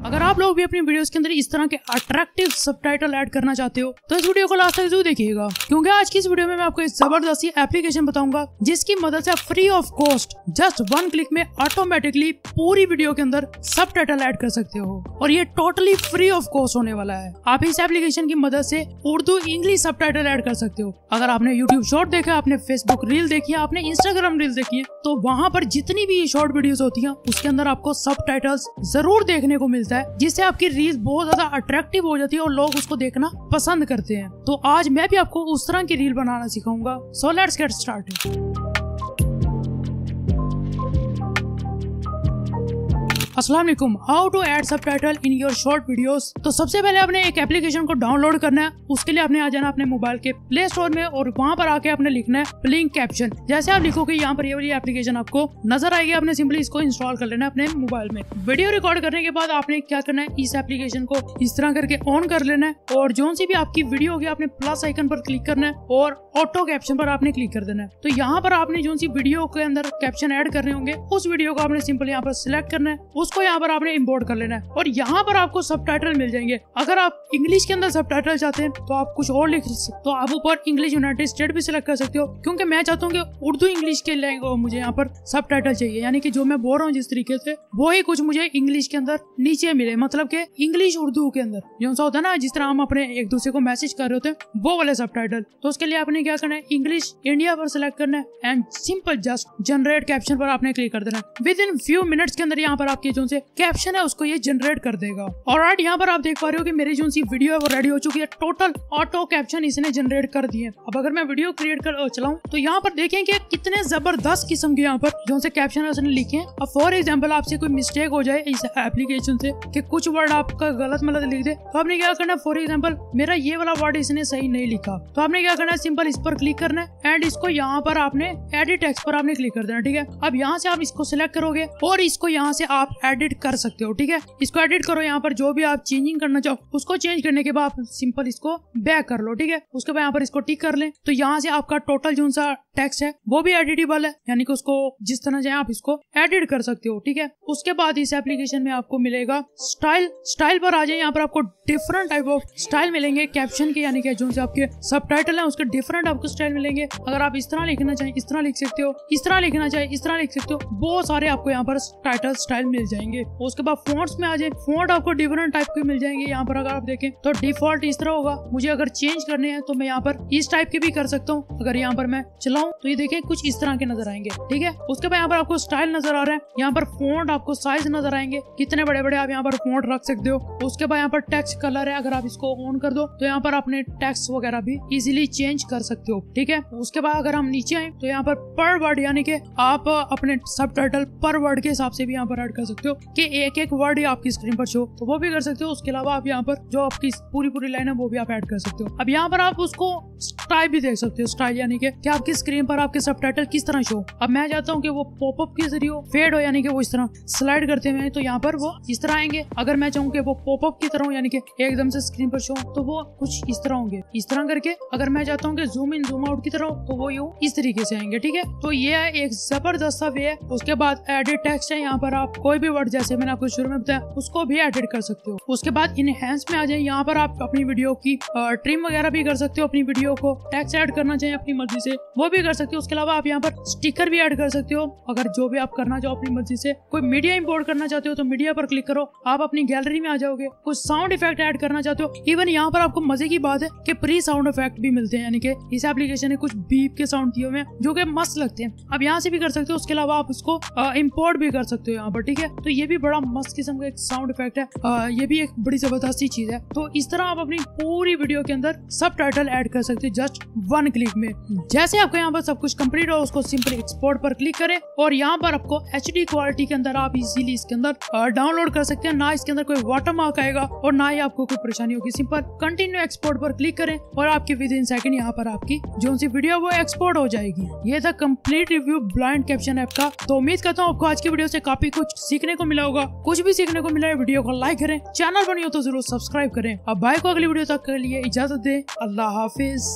अगर आप लोग भी अपनी वीडियोस के अंदर इस तरह के अट्रैक्टिव सबटाइटल ऐड करना चाहते हो तो इस वीडियो को लास्ट तक जरूर देखिएगा, क्योंकि आज की इस वीडियो में मैं आपको एक जबरदस्त एप्लीकेशन बताऊंगा जिसकी मदद से आप free of cost just 1 click में ऑटोमेटिकली पूरी वीडियो के अंदर सबटाइटल ऐड कर सकते हो। और ये टोटली फ्री ऑफ कॉस्ट होने वाला है। आप इस एप्लीकेशन की मदद से उर्दू इंग्लिश सबटाइटल ऐड कर सकते हो। अगर आपने यूट्यूब शॉर्ट देखा, आपने फेसबुक रील देखी है, आपने इंस्टाग्राम रील देखी है, तो वहाँ पर जितनी भी शॉर्ट वीडियोस होती हैं उसके अंदर आपको सबटाइटल्स जरूर देखने को मिलता है, जिससे आपकी रील्स बहुत ज्यादा अट्रैक्टिव हो जाती है और लोग उसको देखना पसंद करते हैं। तो आज मैं भी आपको उस तरह की रील बनाना सिखाऊंगा। So let's get started. अस्सलाम वालेकुम। How to add subtitle in your short videos. तो सबसे पहले आपने एक एप्लीकेशन को डाउनलोड करना है। उसके लिए आपने आ जाना अपने मोबाइल के प्ले स्टोर में और वहां पर आके आपने लिखना है ब्लिंक कैप्शन। जैसे आप लिखोगे यहाँ पर ये वाली एप्लीकेशन आपको नजर आएगी। आपने सिंपली इसको इंस्टॉल कर लेना है अपने मोबाइल में। वीडियो रिकॉर्ड करने के बाद आपने क्या करना है, इस एप्लीकेशन को इस तरह करके ऑन कर लेना है और जो सी भी आपकी वीडियो होगी आपने प्लस आइकन पर क्लिक करना है और ऑटो कैप्शन पर आपने क्लिक कर देना है। तो यहाँ पर आपने जो सी वीडियो के अंदर कैप्शन ऐड करने होंगे उस वीडियो को आपने सिंपल यहाँ पर सिलेक्ट करना है, उसको यहाँ पर आपने इंपोर्ट कर लेना है और यहाँ पर आपको सबटाइटल मिल जाएंगे। अगर आप इंग्लिश के अंदर सबटाइटल चाहते हैं तो आप कुछ और लिख सकते, तो आप ऊपर इंग्लिश यूनाइटेड स्टेट भी सिलेक्ट कर सकते हो, क्योंकि मैं चाहता हूँ कि उर्दू इंग्लिश के मुझे यहाँ पर सबटाइटल चाहिए, यानी कि जो मैं बोल रहा हूँ जिस तरीके से वो ही कुछ मुझे इंग्लिश के अंदर नीचे मिले, मतलब कि इंग्लिश उर्दू के अंदर जो सा होता है ना, जिस तरह हम अपने एक दूसरे को मैसेज कर रहे होते हैं वो वाले सबटाइटल। तो उसके लिए आपने क्या करना है, इंग्लिश इंडिया पर सिलेक्ट करना है and simple just generate caption पर आपने क्लिक कर देना है। विद इन फ्यू मिनट्स के अंदर यहाँ पर आपकी जो से कैप्शन है उसको ये जनरेट कर देगा। और राइट यहाँ पर आप देख पा रहे हो कि मेरी जो सी वीडियो है वो रेडी हो चुकी है। टोटल ऑटो कैप्शन इसने जनरेट कर दिए। अब अगर मैं वीडियो क्रिएट कर चलाऊं तो यहाँ पर देखें कि कितने जबरदस्त किस्म के यहाँ पर जो से कैप्शन है उसने लिखे हैं। अब फॉर एग्जाम्पल आपसे कोई मिस्टेक हो जाए इस एप्लीकेशन से कि कुछ वर्ड आपका गलत मतलब लिख दे, तो आपने क्या करना है, फॉर एग्जाम्पल मेरा ये वाला वर्ड इसने सही नहीं लिखा, तो आपने क्या करना है, सिंपल इस पर क्लिक करना है एंड इसको यहाँ पर आपने एडिट टेक्स्ट पर आपने क्लिक कर देना। ठीक है, अब यहाँ से आप इसको सिलेक्ट करोगे और इसको यहाँ से आप एडिट कर सकते हो। ठीक है, इसको एडिट करो, यहाँ पर जो भी आप चेंजिंग करना चाहो उसको चेंज करने के बाद सिंपल इसको बैक कर लो। ठीक है, उसके बाद यहाँ पर इसको टिक कर ले, तो यहाँ से आपका टोटल जो सा टेक्स्ट है वो भी एडिटेबल है, यानी कि उसको जिस तरह चाहे आप इसको एडिट कर सकते हो। ठीक है, उसके बाद इस एप्लीकेशन में आपको मिलेगा स्टाइल। स्टाइल पर आ जाए, यहाँ पर आपको डिफरेंट टाइप ऑफ स्टाइल मिलेंगे कैप्शन के, यानी कि जो से आपके सबटाइटल है उसके डिफरेंट आपको स्टाइल मिलेंगे। अगर आप इस तरह लिखना चाहें इस तरह लिख सकते हो, इस तरह लिखना चाहे इस तरह लिख सकते हो, बहुत सारे आपको यहाँ पर टाइटल स्टाइल मिल जाएंगे। उसके बाद फॉन्ट्स में आ जाए, फॉन्ट आपको डिफरेंट टाइप के मिल जाएंगे। यहाँ पर अगर आप देखें तो डिफॉल्ट इस तरह होगा, मुझे अगर चेंज करने हैं तो मैं यहाँ पर इस टाइप के भी कर सकता हूँ। अगर यहाँ पर मैं चलाऊं तो ये देखें कुछ इस तरह के नजर आएंगे। ठीक है, उसके बाद यहाँ पर आपको स्टाइल नजर आ रहा है, यहाँ पर फॉन्ट आपको साइज नजर आएंगे, कितने बड़े बड़े आप यहाँ पर फॉन्ट रख सकते हो। उसके बाद यहाँ पर टेक्स्ट कलर है, अगर आप इसको ऑन कर दो तो यहाँ पर अपने टेक्स्ट वगैरह भी इजीली चेंज कर सकते हो। ठीक है, उसके बाद अगर हम नीचे आए तो यहाँ पर वर्ड, यानी कि आप अपने सबटाइटल पर वर्ड के हिसाब से भी यहाँ पर ऐड कर सकते हो कि एक एक वर्ड ही आपकी स्क्रीन पर शो, तो वो भी कर सकते हो। उसके अलावा आप यहाँ पर जो आपकी पूरी लाइन है वो भी आप ऐड कर सकते हो। अब यहाँ पर आप उसको स्टाइल भी देख सकते हो, स्टाइल यानी कि आपकी स्क्रीन पर आपके सबटाइटल किस तरह शो। अब मैं चाहता हूँ कि वो पॉपअप के जरिए फेड हो, यानी कि वो इस तरह स्लाइड करते हुए, तो यहाँ पर वो इस तरह आएंगे। अगर मैं चाहूँ कि वो पॉपअप की तरह हो, यानी कि एकदम से स्क्रीन पर शो, तो वो कुछ इस तरह होंगे, इस तरह करके। अगर मैं चाहता हूँ कि जूम इन जूम आउट की तरह हो, तो वो यूं इस तरीके से आएंगे। ठीक है, तो ये है एक जबरदस्त वे है। उसके बाद एडिट टेक्स्ट है, यहाँ पर आप कोई भी वर्ड जैसे मैंने आपको शुरू में बताया उसको भी एडिट कर सकते हो। उसके बाद इनहैंस में आ जाए, यहाँ पर आप अपनी वीडियो की ट्रिम वगैरह भी कर सकते हो, अपनी वीडियो को टेक्स्ट ऐड करना चाहिए अपनी मर्जी से वो भी कर सकते हो। उसके अलावा आप यहाँ पर स्टिकर भी ऐड कर सकते हो, अगर जो भी आप करना चाहो अपनी मर्जी से। कोई मीडिया इंपोर्ट करना चाहते हो तो मीडिया पर क्लिक करो, आप अपनी गैलरी में आ जाओगे। कुछ साउंड इफेक्ट ऐड करना चाहते हो, इवन यहाँ पर आपको मजे की बात है कि प्री साउंड इफेक्ट भी मिलते हैं, यानी कि इस एप्लीकेशन ने कुछ बीप के साउंड दिए हुए हैं जो कि मस्त लगते हैं। अब यहाँ से भी कर सकते हो, उसके अलावा आप उसको इम्पोर्ट भी कर सकते हो यहाँ पर। ठीक है, तो ये भी बड़ा मस्त किस्म का एक साउंड इफेक्ट है, ये भी एक बड़ी जबरदस्त चीज है। तो इस तरह आप अपनी पूरी वीडियो के अंदर सबटाइटल ऐड कर सकते हो जस्ट 1 क्लिक में। जैसे आपको यहाँ पर सब कुछ कंप्लीट हो, उसको सिंपली एक्सपोर्ट पर क्लिक करें और यहाँ पर आपको HD क्वालिटी के अंदर आप इजीली इसके अंदर डाउनलोड कर सकते हैं। ना इसके अंदर कोई वाटरमार्क आएगा और ना ही आपको कोई परेशानी होगी। सिंपल कंटिन्यू एक्सपोर्ट पर क्लिक करें और आपकी विद इन सेकंड यहाँ पर आपकी जो सी वीडियो वो एक्सपोर्ट हो जाएगी। ये था complete review blind caption app का। तो उम्मीद करता हूँ आपको आज की वीडियो से काफी कुछ सीखने को मिला होगा। कुछ भी सीखने को मिला है वीडियो को लाइक करें, चैनल बनी हो तो जरूर सब्सक्राइब करें। अब भाई को अगली वीडियो तक के लिए इजाजत दें। अल्लाह हाफिज।